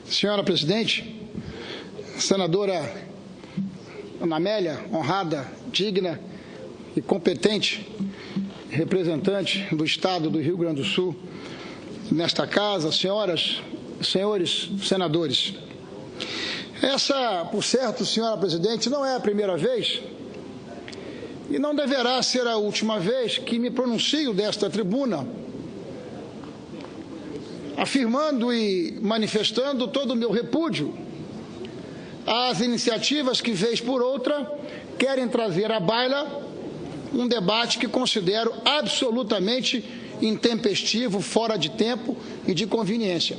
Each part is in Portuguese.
Senhora presidente, senadora Ana Amélia, honrada, digna e competente representante do Estado do Rio Grande do Sul, nesta casa, senhoras, senhores senadores. Essa, por certo, senhora presidente, não é a primeira vez e não deverá ser a última vez que me pronuncio desta tribuna, afirmando e manifestando todo o meu repúdio às iniciativas que, vez por outra, querem trazer à baila um debate que considero absolutamente intempestivo, fora de tempo e de conveniência.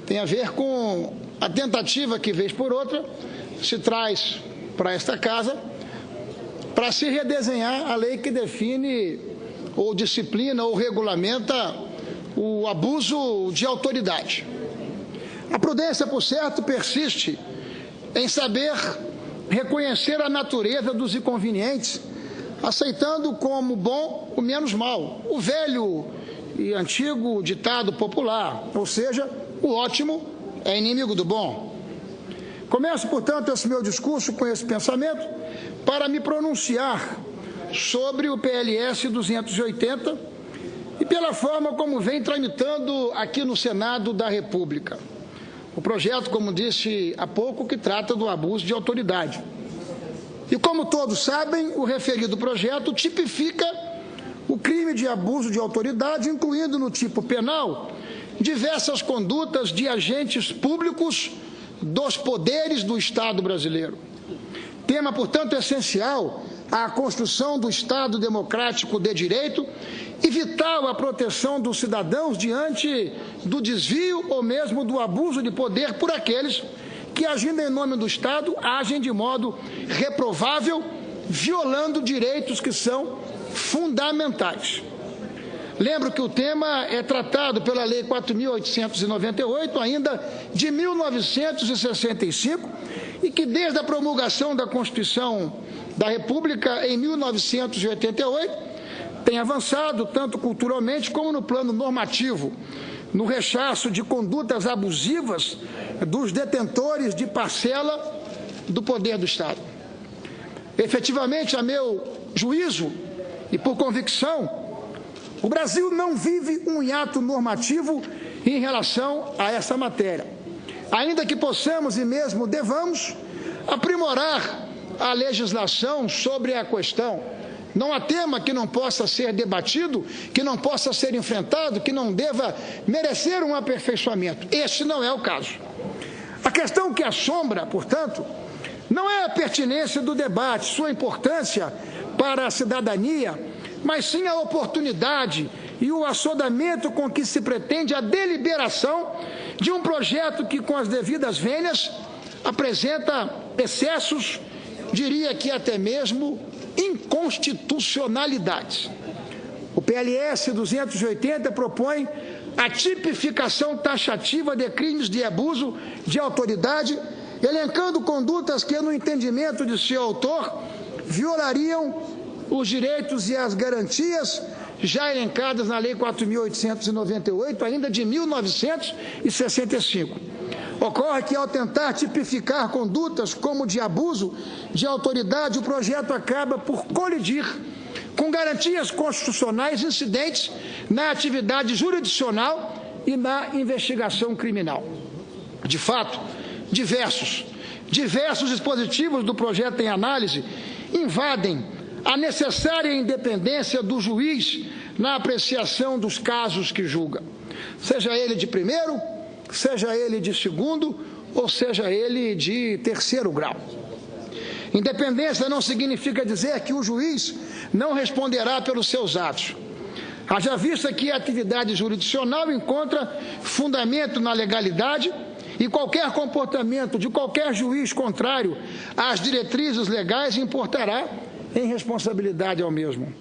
Tem a ver com a tentativa que, vez por outra, se traz para esta casa para se redesenhar a lei que define ou disciplina ou regulamenta o abuso de autoridade. A prudência, por certo, persiste em saber reconhecer a natureza dos inconvenientes, aceitando como bom o menos mal, o velho e antigo ditado popular, ou seja, o ótimo é inimigo do bom. Começo, portanto, esse meu discurso com esse pensamento para me pronunciar sobre o PLS 280 e pela forma como vem tramitando aqui no Senado da República. O projeto, como disse há pouco, que trata do abuso de autoridade. E como todos sabem, o referido projeto tipifica o crime de abuso de autoridade, incluindo no tipo penal diversas condutas de agentes públicos dos poderes do Estado brasileiro. Tema, portanto, essencial à construção do Estado democrático de direito e vital à proteção dos cidadãos diante do desvio ou mesmo do abuso de poder por aqueles que, agindo em nome do Estado, agem de modo reprovável, violando direitos que são fundamentais. Lembro que o tema é tratado pela Lei 4.898, ainda de 1965, e que desde a promulgação da Constituição da República em 1988, tem avançado tanto culturalmente como no plano normativo, no rechaço de condutas abusivas dos detentores de parcela do poder do Estado. Efetivamente, a meu juízo e por convicção, o Brasil não vive um hiato normativo em relação a essa matéria, ainda que possamos e mesmo devamos aprimorar a legislação sobre a questão. Não há tema que não possa ser debatido, que não possa ser enfrentado, que não deva merecer um aperfeiçoamento. Esse não é o caso. A questão que assombra, portanto, não é a pertinência do debate, sua importância para a cidadania, mas sim a oportunidade e o assodamento com que se pretende a deliberação de um projeto que, com as devidas vênias, apresenta excessos, diria que até mesmo inconstitucionalidades. O PLS 280 propõe a tipificação taxativa de crimes de abuso de autoridade, elencando condutas que, no entendimento de seu autor, violariam os direitos e as garantias já elencadas na Lei 4.898, ainda de 1965. Ocorre que, ao tentar tipificar condutas como de abuso de autoridade, o projeto acaba por colidir com garantias constitucionais incidentes na atividade jurisdicional e na investigação criminal. De fato, diversos dispositivos do projeto em análise invadem a necessária independência do juiz na apreciação dos casos que julga, seja ele de primeiro, seja ele de segundo ou seja ele de terceiro grau. Independência não significa dizer que o juiz não responderá pelos seus atos. Haja vista que a atividade jurisdicional encontra fundamento na legalidade e qualquer comportamento de qualquer juiz contrário às diretrizes legais importará em responsabilidade ao mesmo.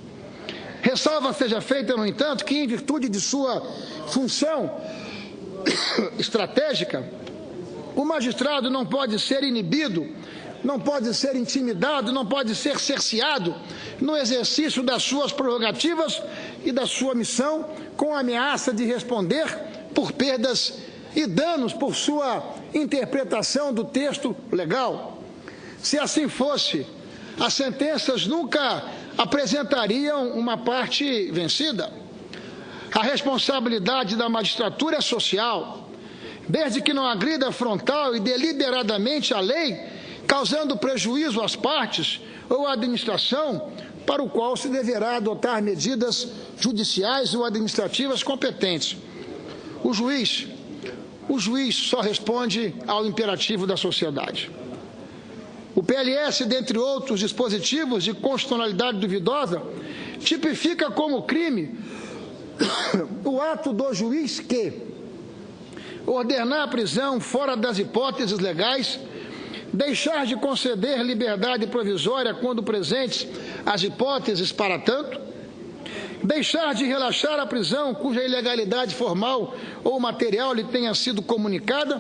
Ressalva seja feita, no entanto, que, em virtude de sua função estratégica, o magistrado não pode ser inibido, não pode ser intimidado, não pode ser cerceado no exercício das suas prerrogativas e da sua missão, com a ameaça de responder por perdas e danos por sua interpretação do texto legal. Se assim fosse, as sentenças nunca apresentariam uma parte vencida. A responsabilidade da magistratura é social, desde que não agrida frontal e deliberadamente a lei, causando prejuízo às partes ou à administração, para o qual se deverá adotar medidas judiciais ou administrativas competentes. O juiz só responde ao imperativo da sociedade. O PLS, dentre outros dispositivos de constitucionalidade duvidosa, tipifica como crime o ato do juiz que ordenar a prisão fora das hipóteses legais, deixar de conceder liberdade provisória quando presentes as hipóteses para tanto, deixar de relaxar a prisão cuja ilegalidade formal ou material lhe tenha sido comunicada,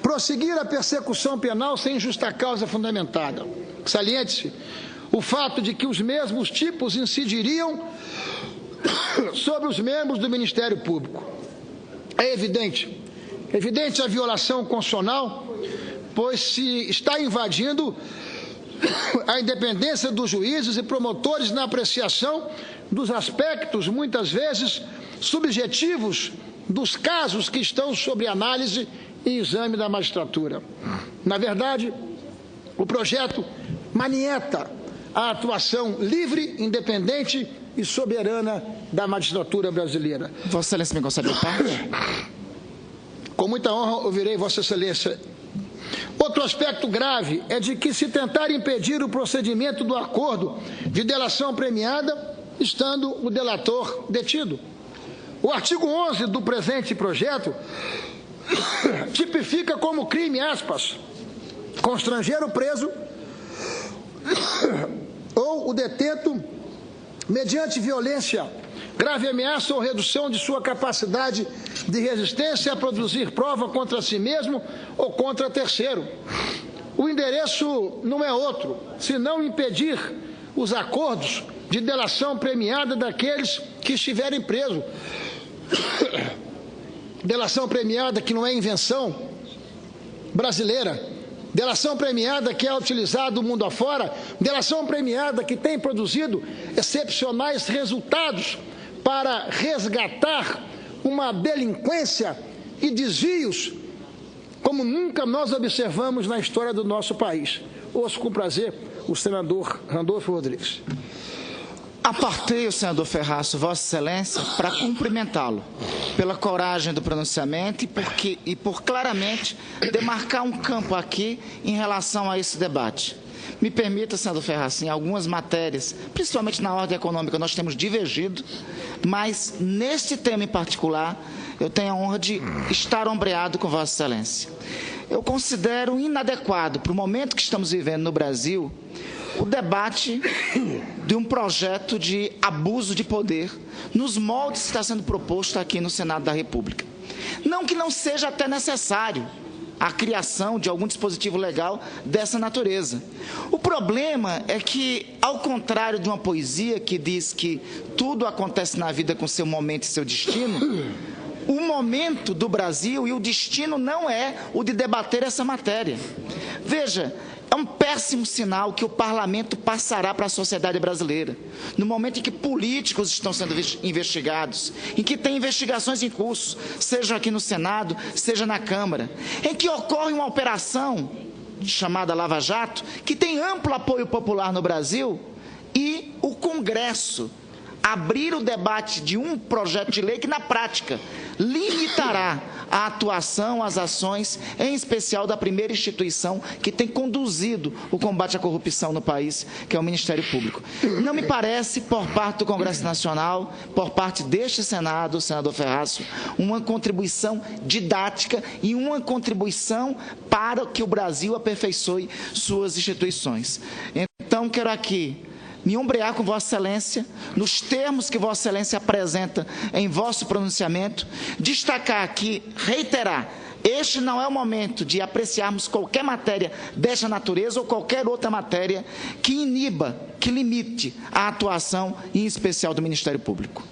prosseguir a persecução penal sem justa causa fundamentada. Saliente-se o fato de que os mesmos tipos incidiriam sobre os membros do Ministério Público. É evidente a violação constitucional, pois se está invadindo a independência dos juízes e promotores na apreciação dos aspectos, muitas vezes, subjetivos dos casos que estão sob análise e exame da magistratura. Na verdade, o projeto manieta a atuação livre, independente e soberana da magistratura brasileira. Vossa Excelência me concede parte? Com muita honra, ouvirei Vossa Excelência. Outro aspecto grave é de que se tentar impedir o procedimento do acordo de delação premiada, estando o delator detido. O artigo 11 do presente projeto tipifica como crime, aspas, constranger o preso ou o detento mediante violência, grave ameaça ou redução de sua capacidade de resistência a produzir prova contra si mesmo ou contra terceiro. O endereço não é outro, senão impedir os acordos de delação premiada daqueles que estiverem presos. Delação premiada que não é invenção brasileira, delação premiada que é utilizada do mundo afora, delação premiada que tem produzido excepcionais resultados para resgatar uma delinquência e desvios como nunca nós observamos na história do nosso país. Ouço com prazer o senador Randolfo Rodrigues. Apartei o senador Ferraço, Vossa Excelência, para cumprimentá-lo pela coragem do pronunciamento e por claramente demarcar um campo aqui em relação a esse debate. Me permita, senador Ferraço, em algumas matérias, principalmente na ordem econômica, nós temos divergido, mas neste tema em particular, eu tenho a honra de estar ombreado com Vossa Excelência. Eu considero inadequado para o momento que estamos vivendo no Brasil o debate de um projeto de abuso de poder nos moldes que está sendo proposto aqui no Senado da República. Não que não seja até necessário a criação de algum dispositivo legal dessa natureza. O problema é que, ao contrário de uma poesia que diz que tudo acontece na vida com seu momento e seu destino, o momento do Brasil e o destino não é o de debater essa matéria. Veja, é um péssimo sinal que o parlamento passará para a sociedade brasileira, no momento em que políticos estão sendo investigados, em que tem investigações em curso, seja aqui no Senado, seja na Câmara, em que ocorre uma operação chamada Lava Jato, que tem amplo apoio popular no Brasil, e o Congresso abrir o debate de um projeto de lei que, na prática, limitará a atuação, as ações, em especial da primeira instituição que tem conduzido o combate à corrupção no país, que é o Ministério Público. Não me parece, por parte do Congresso Nacional, por parte deste Senado, senador Ferraço, uma contribuição didática e uma contribuição para que o Brasil aperfeiçoe suas instituições. Então, quero aqui me ombrear com Vossa Excelência, nos termos que Vossa Excelência apresenta em vosso pronunciamento, destacar aqui, reiterar, este não é o momento de apreciarmos qualquer matéria desta natureza ou qualquer outra matéria que iniba, que limite a atuação, em especial do Ministério Público.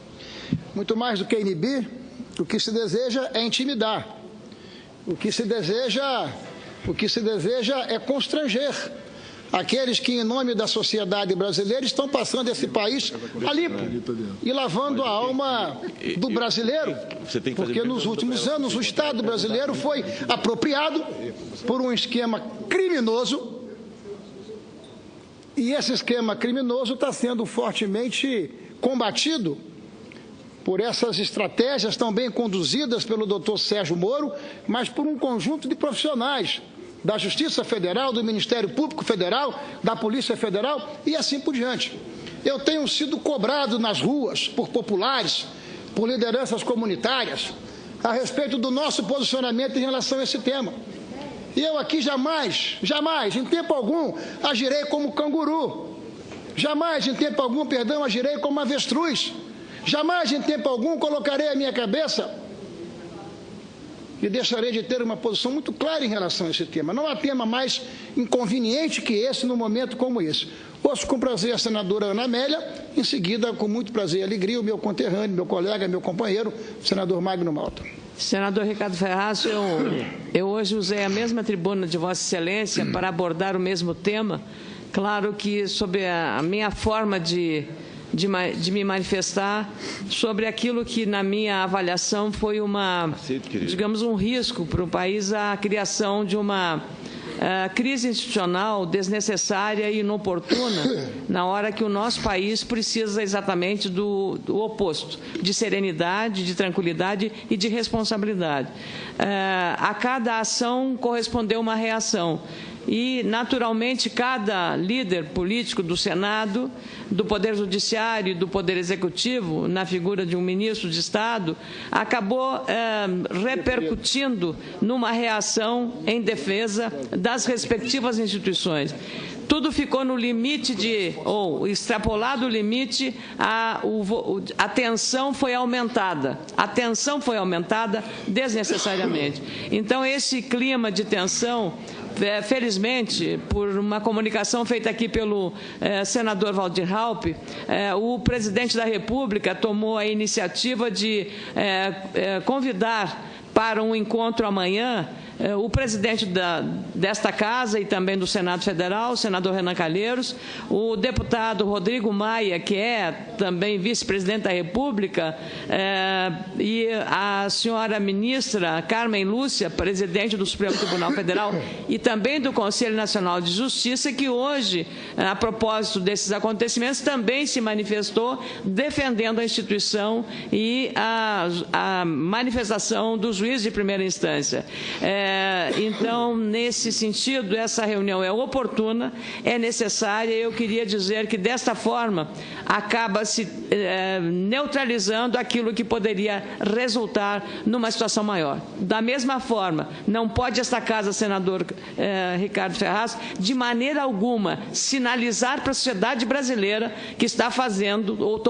Muito mais do que inibir, o que se deseja é intimidar. O que se deseja é constranger aqueles que, em nome da sociedade brasileira, estão passando esse país a limpo e lavando a alma do brasileiro, porque nos últimos anos o Estado brasileiro foi apropriado por um esquema criminoso, e esse esquema criminoso está sendo fortemente combatido por essas estratégias tão bem conduzidas pelo doutor Sérgio Moro, mas por um conjunto de profissionais da Justiça Federal, do Ministério Público Federal, da Polícia Federal e assim por diante. Eu tenho sido cobrado nas ruas por populares, por lideranças comunitárias, a respeito do nosso posicionamento em relação a esse tema. E eu aqui jamais, em tempo algum, agirei como canguru. Jamais, em tempo algum, agirei como avestruz. Jamais, em tempo algum, colocarei a minha cabeça e deixarei de ter uma posição muito clara em relação a esse tema. Não há tema mais inconveniente que esse num momento como esse. Ouço com prazer a senadora Ana Amélia, em seguida, com muito prazer e alegria, o meu conterrâneo, meu colega, meu companheiro, o senador Magno Malta. Senador Ricardo Ferraz, eu hoje usei a mesma tribuna de Vossa Excelência para abordar o mesmo tema. Claro que sobre a minha forma de me manifestar sobre aquilo que, na minha avaliação, foi digamos, um risco para o país, a criação de uma crise institucional desnecessária e inoportuna, na hora que o nosso país precisa exatamente do oposto, de serenidade, de tranquilidade e de responsabilidade. A cada ação correspondeu uma reação. E, naturalmente, cada líder político do Senado, do Poder Judiciário e do Poder Executivo, na figura de um ministro de Estado, acabou repercutindo numa reação em defesa das respectivas instituições. Tudo ficou no limite ou extrapolado o limite, a tensão foi aumentada. A tensão foi aumentada desnecessariamente. Então, esse clima de tensão, felizmente, por uma comunicação feita aqui pelo senador Waldir Raupp, o presidente da República tomou a iniciativa de convidar para um encontro amanhã o presidente desta Casa e também do Senado Federal, o senador Renan Calheiros, o deputado Rodrigo Maia, que é também vice-presidente da República, e a senhora ministra Carmen Lúcia, presidente do Supremo Tribunal Federal e também do Conselho Nacional de Justiça, que hoje, a propósito desses acontecimentos, também se manifestou defendendo a instituição e a manifestação do juiz de primeira instância. Então, nesse sentido, essa reunião é oportuna, é necessária. Eu queria dizer que, desta forma, acaba-se neutralizando aquilo que poderia resultar numa situação maior. Da mesma forma, não pode esta Casa, senador Ricardo Ferraz, de maneira alguma, sinalizar para a sociedade brasileira que está fazendo ou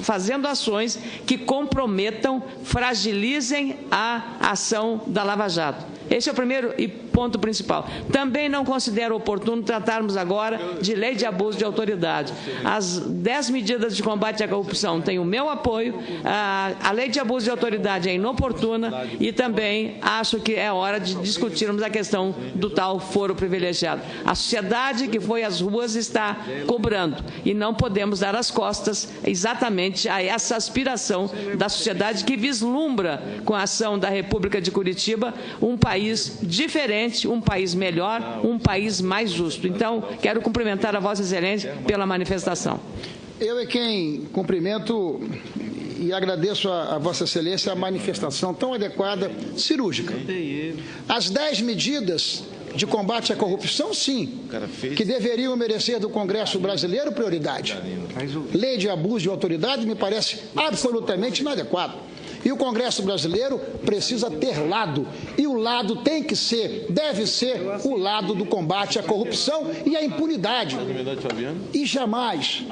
fazendo ações que comprometam, fragilizem a ação da Lava Jato. Esse é o primeiro e ponto principal. Também não considero oportuno tratarmos agora de lei de abuso de autoridade. As 10 medidas de combate à corrupção têm o meu apoio, a lei de abuso de autoridade é inoportuna e também acho que é hora de discutirmos a questão do tal foro privilegiado. A sociedade que foi às ruas está cobrando e não podemos dar as costas exatamente a essa aspiração da sociedade que vislumbra, com a ação da República de Curitiba, um país diferente, um país melhor, um país mais justo. Então, quero cumprimentar a Vossa Excelência pela manifestação. Eu é quem cumprimento e agradeço a Vossa Excelência a manifestação tão adequada, cirúrgica. As 10 medidas de combate à corrupção, sim, que deveriam merecer do Congresso brasileiro prioridade. Lei de abuso de autoridade me parece absolutamente inadequado. E o Congresso brasileiro precisa ter lado. E o lado deve ser o lado do combate à corrupção e à impunidade. E jamais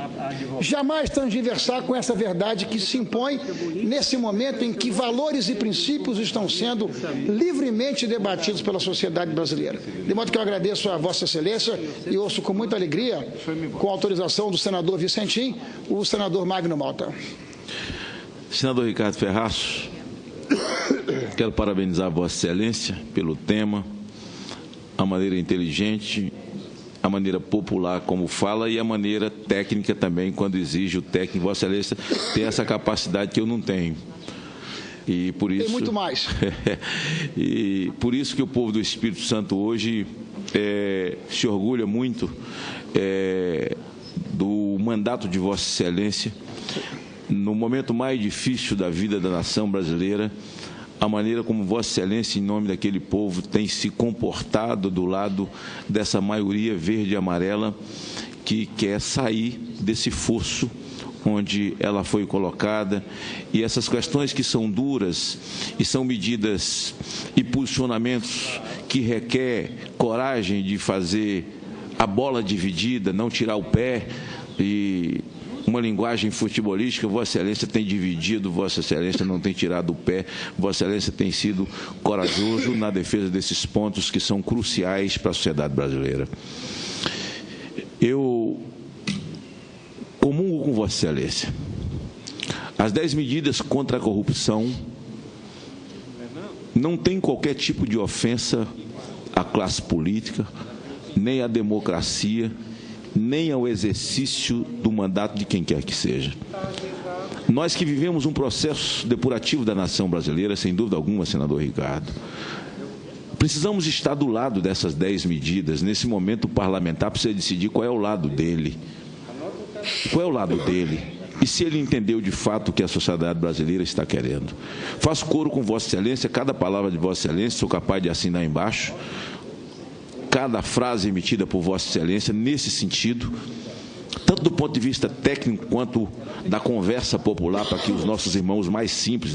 transversar com essa verdade que se impõe nesse momento em que valores e princípios estão sendo livremente debatidos pela sociedade brasileira. De modo que eu agradeço a Vossa Excelência e ouço com muita alegria, com a autorização do senador Vicentim, o senador Magno Malta. Senador Ricardo Ferraz, Quero parabenizar Vossa Excelência pelo tema, a maneira inteligente, a maneira popular como fala e a maneira técnica também, quando exige o técnico. Vossa Excelência tem essa capacidade que eu não tenho. E por isso, tem muito mais. E por isso que o povo do Espírito Santo hoje se orgulha muito do mandato de Vossa Excelência, no momento mais difícil da vida da nação brasileira, a maneira como Vossa Excelência, em nome daquele povo, tem se comportado do lado dessa maioria verde e amarela que quer sair desse fosso onde ela foi colocada, e essas questões que são duras e são medidas e posicionamentos que requer coragem de fazer a bola dividida, não tirar o pé, e uma linguagem futebolística, Vossa Excelência tem dividido, Vossa Excelência não tem tirado o pé, Vossa Excelência tem sido corajoso na defesa desses pontos que são cruciais para a sociedade brasileira. Eu comungo com Vossa Excelência. As 10 medidas contra a corrupção não têm qualquer tipo de ofensa à classe política, nem à democracia, nem ao exercício do mandato de quem quer que seja. Nós que vivemos um processo depurativo da nação brasileira, sem dúvida alguma, senador Ricardo, precisamos estar do lado dessas 10 medidas. Nesse momento, o parlamentar precisa decidir qual é o lado dele. Qual é o lado dele? E se ele entendeu de fato o que a sociedade brasileira está querendo. Faço coro com Vossa Excelência, cada palavra de Vossa Excelência, sou capaz de assinar embaixo, cada frase emitida por Vossa Excelência nesse sentido, tanto do ponto de vista técnico quanto da conversa popular, para que os nossos irmãos mais simples